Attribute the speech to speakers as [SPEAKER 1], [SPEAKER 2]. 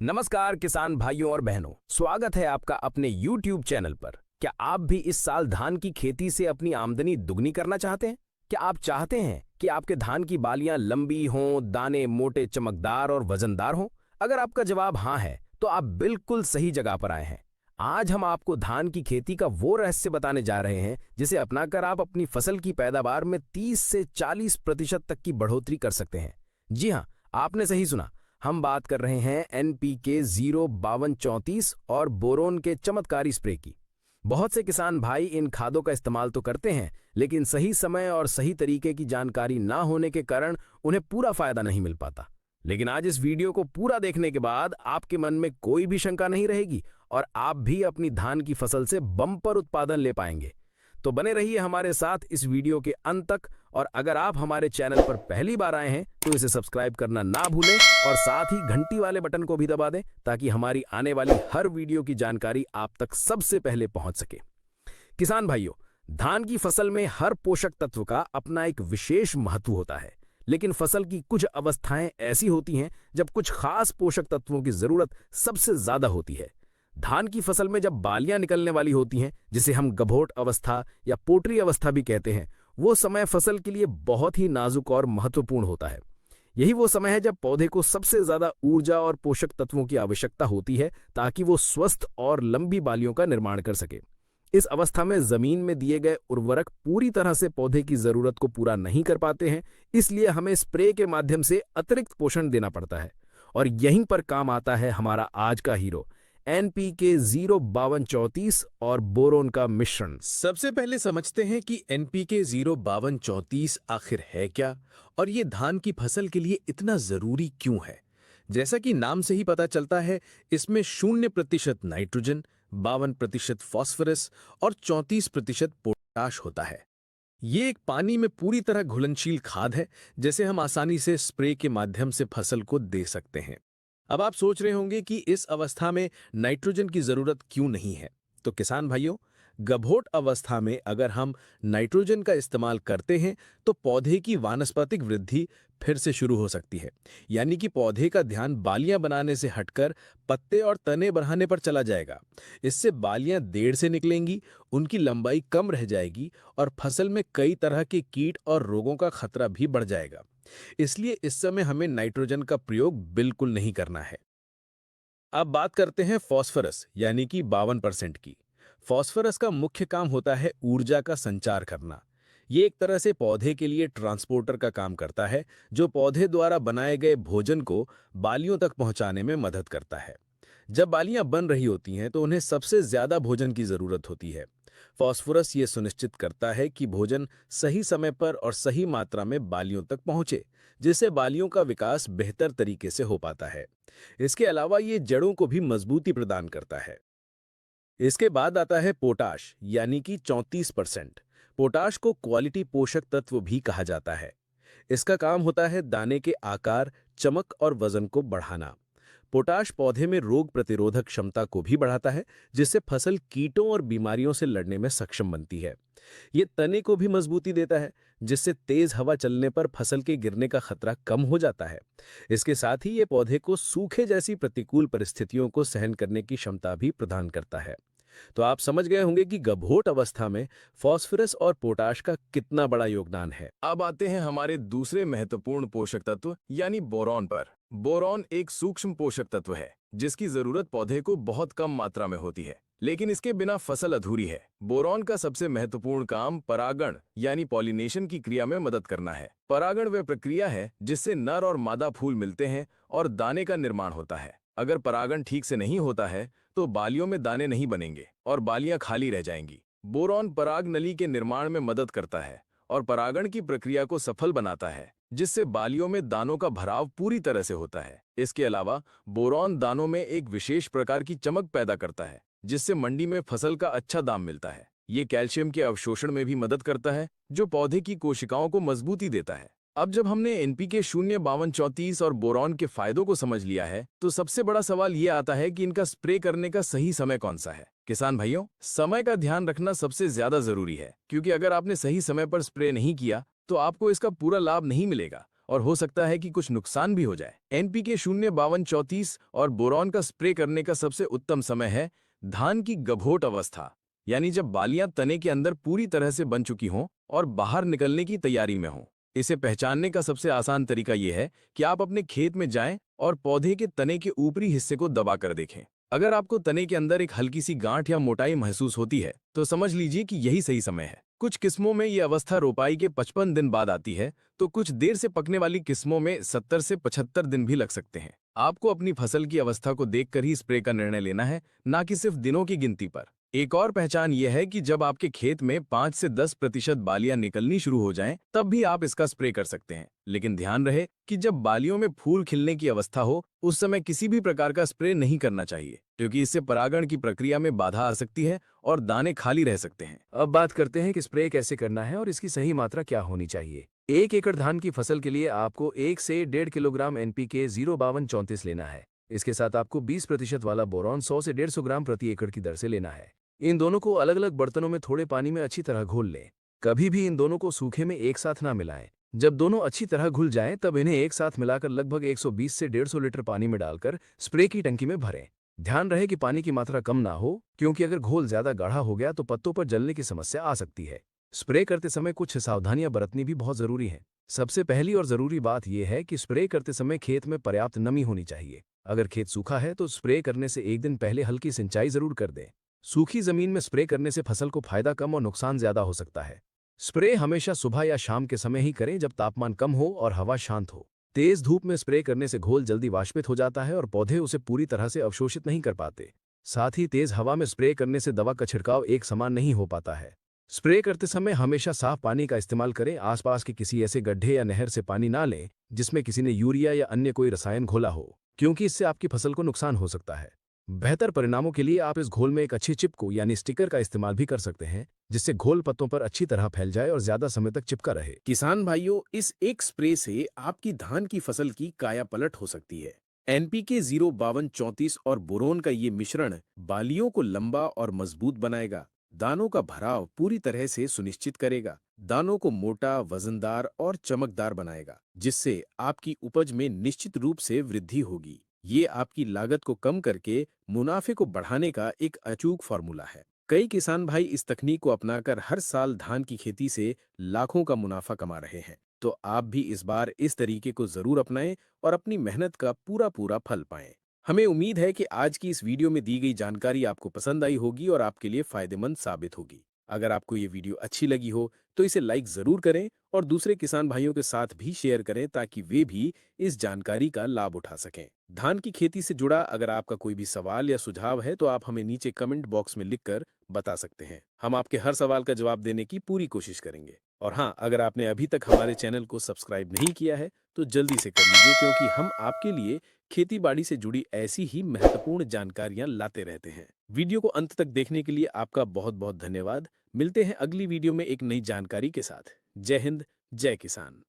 [SPEAKER 1] नमस्कार किसान भाइयों और बहनों, स्वागत है आपका अपने YouTube चैनल पर। क्या आप भी इस साल धान की खेती से अपनी आमदनी दुगनी करना चाहते हैं? क्या आप चाहते हैं कि आपके धान की बालियां लंबी हों, दाने मोटे, चमकदार और वजनदार हों? अगर आपका जवाब हाँ है, तो आप बिल्कुल सही जगह पर आए हैं। आज हम आपको धान की खेती का वो रहस्य बताने जा रहे हैं जिसे अपनाकर आप अपनी फसल की पैदावार में 30 से 40% तक की बढ़ोतरी कर सकते हैं। जी हाँ, आपने सही सुना। हम बात कर रहे हैं एनपीके 05234 और बोरोन के चमत्कारी स्प्रे की। बहुत से किसान भाई इन खादों का इस्तेमाल तो करते हैं, लेकिन सही समय और सही तरीके की जानकारी ना होने के कारण उन्हें पूरा फायदा नहीं मिल पाता। लेकिन आज इस वीडियो को पूरा देखने के बाद आपके मन में कोई भी शंका नहीं रहेगी और आप भी अपनी धान की फसल से बम्पर उत्पादन ले पाएंगे। तो बने रहिए हमारे साथ इस वीडियो के अंत तक। और अगर आप हमारे चैनल पर पहली बार आए हैं तो इसे सब्सक्राइब करना ना भूलें और साथ ही घंटी वाले बटन को भी दबा दें ताकि हमारी आने वाली हर वीडियो की जानकारी आप तक सबसे पहले पहुंच सके। किसान भाइयों, धान की फसल में हर पोषक तत्व का अपना एक विशेष महत्व होता है, लेकिन फसल की कुछ अवस्थाएं ऐसी होती हैं जब कुछ खास पोषक तत्वों की जरूरत सबसे ज्यादा होती है। धान की फसल में जब बालियां निकलने वाली होती हैं, जिसे हम गभोट अवस्था या पोटरी अवस्था भी कहते हैं, वो समय फसल के लिए बहुत ही नाजुक और महत्वपूर्ण होता है। यही वो समय है जब पौधे को सबसे ज्यादा ऊर्जा और पोषक तत्वों की आवश्यकता होती है ताकि वो स्वस्थ और लंबी बालियों का निर्माण कर सके। इस अवस्था में जमीन में दिए गए उर्वरक पूरी तरह से पौधे की जरूरत को पूरा नहीं कर पाते हैं, इसलिए हमें स्प्रे के माध्यम से अतिरिक्त पोषण देना पड़ता है। और यहीं पर काम आता है हमारा आज का हीरो, एनपीके 05234 और बोरोन का मिश्रण।
[SPEAKER 2] सबसे पहले समझते हैं कि एनपीके 05234 आखिर है क्या और ये धान की फसल के लिए इतना जरूरी क्यों है। जैसा कि नाम से ही पता चलता है, इसमें 0% नाइट्रोजन, 52% फास्फोरस और 34% पोटाश होता है। ये एक पानी में पूरी तरह घुलनशील खाद है, जैसे हम आसानी से स्प्रे के माध्यम से फसल को दे सकते हैं। अब आप सोच रहे होंगे कि इस अवस्था में नाइट्रोजन की जरूरत क्यों नहीं है। तो किसान भाइयों, गभोट अवस्था में अगर हम नाइट्रोजन का इस्तेमाल करते हैं तो पौधे की वानस्पतिक वृद्धि फिर से शुरू हो सकती है। यानी कि पौधे का ध्यान बालियां बनाने से हटकर पत्ते और तने बढ़ाने पर चला जाएगा। इससे बालियां देर से निकलेंगी, उनकी लंबाई कम रह जाएगी और फसल में कई तरह के कीट और रोगों का खतरा भी बढ़ जाएगा। इसलिए इस समय हमें नाइट्रोजन का प्रयोग बिल्कुल नहीं करना है। अब बात करते हैं फास्फोरस यानी कि 52% की। फास्फोरस का मुख्य काम होता है ऊर्जा का संचार करना। ये एक तरह से पौधे के लिए ट्रांसपोर्टर का काम करता है, जो पौधे द्वारा बनाए गए भोजन को बालियों तक पहुंचाने में मदद करता है। जब बालियां बन रही होती हैं तो उन्हें सबसे ज्यादा भोजन की जरूरत होती है। फास्फोरस ये सुनिश्चित करता है कि भोजन सही समय पर और सही मात्रा में बालियों तक पहुंचे, जिससे बालियों का विकास बेहतर तरीके से हो पाता है। इसके अलावा ये जड़ों को भी मजबूती प्रदान करता है। इसके बाद आता है पोटाश यानी कि 34%। पोटाश को क्वालिटी पोषक तत्व भी कहा जाता है। इसका काम होता है दाने के आकार, चमक और वजन को बढ़ाना। पोटाश पौधे में रोग प्रतिरोधक क्षमता को भी बढ़ाता है, जिससे फसल कीटों और बीमारियों से लड़ने में सक्षम बनती है। ये तने को भी मजबूती देता है, जिससे तेज हवा चलने पर फसल के गिरने का खतरा कम हो जाता है। इसके साथ ही ये पौधे को सूखे जैसी प्रतिकूल परिस्थितियों को सहन करने की क्षमता भी प्रदान करता है। तो आप समझ गए होंगे कि गभोट अवस्था में फास्फोरस और पोटाश का कितना बड़ा योगदान है।
[SPEAKER 3] अब आते हैं हमारे दूसरे महत्वपूर्ण पोषक तत्व यानी बोरॉन पर। बोरॉन एक सूक्ष्म पोषक तत्व है जिसकी जरूरत पौधे को बहुत कम मात्रा में होती है, लेकिन इसके बिना फसल अधूरी है। बोरॉन का सबसे महत्वपूर्ण काम परागण यानी पॉलिनेशन की क्रिया में मदद करना है। परागण वह प्रक्रिया है जिससे नर और मादा फूल मिलते हैं और दाने का निर्माण होता है। अगर परागण ठीक से नहीं होता है तो बालियों में दाने नहीं बनेंगे और बालियां खाली रह जाएंगी। बोरॉन पराग नली के निर्माण में मदद करता है और परागण की प्रक्रिया को सफल बनाता है, जिससे बालियों में दानों का भराव पूरी तरह से होता है। इसके अलावा बोरॉन दानों में एक विशेष प्रकार की चमक पैदा करता है, जिससे मंडी में फसल का अच्छा दाम मिलता है। ये कैल्शियम के अवशोषण में भी मदद करता है, जो पौधे की कोशिकाओं को मजबूती देता है। अब जब हमने एनपीके 05234 और बोरॉन के फायदों को समझ लिया है, तो सबसे बड़ा सवाल ये आता है कि इनका स्प्रे करने का सही समय कौन सा है। किसान भाइयों, समय का ध्यान रखना सबसे ज्यादा जरूरी है, क्योंकि अगर आपने सही समय पर स्प्रे नहीं किया तो आपको इसका पूरा लाभ नहीं मिलेगा और हो सकता है कि कुछ नुकसान भी हो जाए। एनपीके 05234 और बोरॉन का स्प्रे करने का सबसे उत्तम समय है धान की गभोट अवस्था, यानी जब बालियां तने के अंदर पूरी तरह से बन चुकी हों और बाहर निकलने की तैयारी में हों। इसे पहचानने का सबसे आसान तरीका यह है कि आप अपने खेत में जाएं और पौधे के तने के ऊपरी हिस्से को दबाकर देखें। अगर आपको तने के अंदर एक हल्की सी गांठ या मोटाई महसूस होती है तो समझ लीजिए कि यही सही समय है। कुछ किस्मों में ये अवस्था रोपाई के 55 दिन बाद आती है, तो कुछ देर से पकने वाली किस्मों में 70 से 75 दिन भी लग सकते हैं। आपको अपनी फसल की अवस्था को देखकर ही स्प्रे का निर्णय लेना है, ना कि सिर्फ दिनों की गिनती पर। एक और पहचान यह है कि जब आपके खेत में 5 से 10% बालियां निकलनी शुरू हो जाएं, तब भी आप इसका स्प्रे कर सकते हैं। लेकिन ध्यान रहे कि जब बालियों में फूल खिलने की अवस्था हो, उस समय किसी भी प्रकार का स्प्रे नहीं करना चाहिए, क्योंकि इससे परागण की प्रक्रिया में बाधा आ सकती है और दाने खाली रह सकते हैं।
[SPEAKER 1] अब बात करते हैं कि स्प्रे कैसे करना है और इसकी सही मात्रा क्या होनी चाहिए। 1 एकड़ धान की फसल के लिए आपको 1 से 1.5 किलोग्राम एनपीके 05234 लेना है। इसके साथ आपको 20% वाला बोरॉन 100 से 150 ग्राम प्रति एकड़ की दर से लेना है। इन दोनों को अलग अलग बर्तनों में थोड़े पानी में अच्छी तरह घोल लें। कभी भी इन दोनों को सूखे में एक साथ ना मिलाएं। जब दोनों अच्छी तरह घुल जाएं, तब इन्हें एक साथ मिलाकर लगभग 120 से 150 लीटर पानी में डालकर स्प्रे की टंकी में भरें। ध्यान रहे कि पानी की मात्रा कम ना हो, क्योंकि अगर घोल ज्यादा गाढ़ा हो गया तो पत्तों पर जलने की समस्या आ सकती है। स्प्रे करते समय कुछ सावधानियां बरतनी भी बहुत जरूरी है। सबसे पहली और जरूरी बात यह है कि स्प्रे करते समय खेत में पर्याप्त नमी होनी चाहिए। अगर खेत सूखा है तो स्प्रे करने से एक दिन पहले हल्की सिंचाई जरूर कर दें। सूखी जमीन में स्प्रे करने से फसल को फायदा कम और नुकसान ज्यादा हो सकता है। स्प्रे हमेशा सुबह या शाम के समय ही करें, जब तापमान कम हो और हवा शांत हो। तेज धूप में स्प्रे करने से घोल जल्दी वाष्पित हो जाता है और पौधे उसे पूरी तरह से अवशोषित नहीं कर पाते। साथ ही तेज हवा में स्प्रे करने से दवा का छिड़काव एक समान नहीं हो पाता है। स्प्रे करते समय हमेशा साफ पानी का इस्तेमाल करें। आसपास के किसी ऐसे गड्ढे या नहर से पानी ना लें जिसमें किसी ने यूरिया या अन्य कोई रसायन घोला हो, क्योंकि इससे आपकी फसल को नुकसान हो सकता है। बेहतर परिणामों के लिए आप इस घोल में एक अच्छी चिप को यानी स्टिकर का इस्तेमाल भी कर सकते हैं, जिससे घोल पत्तों पर अच्छी तरह फैल जाए और ज्यादा समय तक चिपका रहे।
[SPEAKER 2] किसान भाइयों, इस एक स्प्रे से आपकी धान की फसल की काया पलट हो सकती है। एनपीके 05234 और बोरोन का ये मिश्रण बालियों को लंबा और मजबूत बनाएगा, दानों का भराव पूरी तरह से सुनिश्चित करेगा, दानों को मोटा, वजनदार और चमकदार बनाएगा, जिससे आपकी उपज में निश्चित रूप से वृद्धि होगी। ये आपकी लागत को कम करके मुनाफे को बढ़ाने का एक अचूक फॉर्मूला है। कई किसान भाई इस तकनीक को अपनाकर हर साल धान की खेती से लाखों का मुनाफा कमा रहे हैं। तो आप भी इस बार इस तरीके को जरूर अपनाएं और अपनी मेहनत का पूरा पूरा फल पाएं। हमें उम्मीद है कि आज की इस वीडियो में दी गई जानकारी आपको पसंद आई होगी और आपके लिए फायदेमंद साबित होगी। अगर आपको ये वीडियो अच्छी लगी हो तो इसे लाइक जरूर करें और दूसरे किसान भाइयों के साथ भी शेयर करें, ताकि वे भी इस जानकारी का लाभ उठा सकें। धान की खेती से जुड़ा अगर आपका कोई भी सवाल या सुझाव है तो आप हमें नीचे कमेंट बॉक्स में लिखकर बता सकते हैं। हम आपके हर सवाल का जवाब देने की पूरी कोशिश करेंगे। और हाँ, अगर आपने अभी तक हमारे चैनल को सब्सक्राइब नहीं किया है तो जल्दी से कर लीजिए, क्योंकि हम आपके लिए खेती बाड़ी से जुड़ी ऐसी ही महत्वपूर्ण जानकारियां लाते रहते हैं। वीडियो को अंत तक देखने के लिए आपका बहुत बहुत धन्यवाद। मिलते हैं अगली वीडियो में एक नई जानकारी के साथ। जय हिंद, जय किसान।